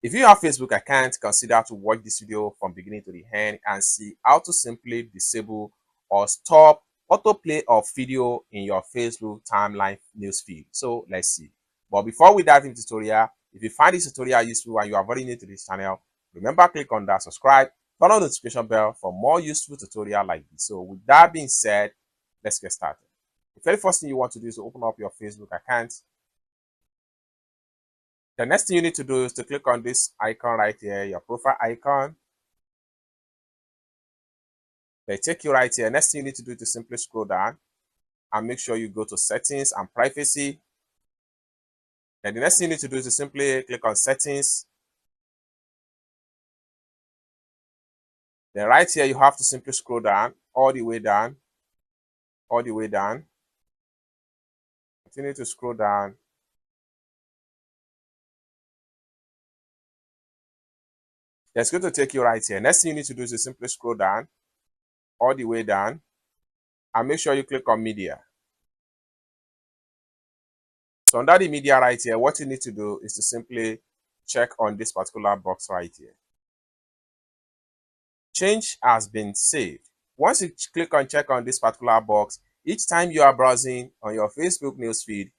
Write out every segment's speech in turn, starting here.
If you have Facebook account, consider to watch this video from beginning to the end and see how to simply disable or stop autoplay of video in your Facebook timeline newsfeed. So let's see. But before we dive into the tutorial, if you find this tutorial useful and you are very new to this channel, remember click on that subscribe, turn on the notification bell for more useful tutorial like this. So with that being said, let's get started. The very first thing you want to do is to open up your Facebook account. The next thing you need to do is to click on this icon right here, your profile icon. They take you right here. Next thing you need to do is to simply scroll down and make sure you go to settings and privacy. Then the next thing you need to do is to simply click on settings. Then right here, you have to simply scroll down, all the way down, all the way down. Continue to scroll down. It's going to take you right here. Next thing you need to do is to simply scroll down, all the way down, and make sure you click on media. So under the media right here, what you need to do is to simply check on this particular box right here. Change has been saved. Once you click on check on this particular box, each time you are browsing on your Facebook newsfeed,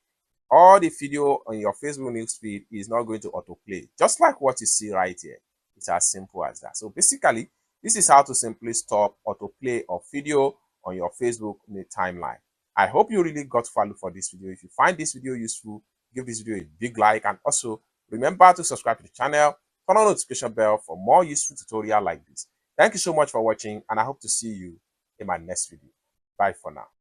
all the video on your Facebook newsfeed is not going to autoplay, just like what you see right here. It's as simple as that. So basically, this is how to simply stop autoplay of video on your Facebook timeline. I hope you really got value for this video. If you find this video useful, give this video a big like, and also remember to subscribe to the channel, turn on the notification bell for more useful tutorial like this. Thank you so much for watching, and I hope to see you in my next video. Bye for now.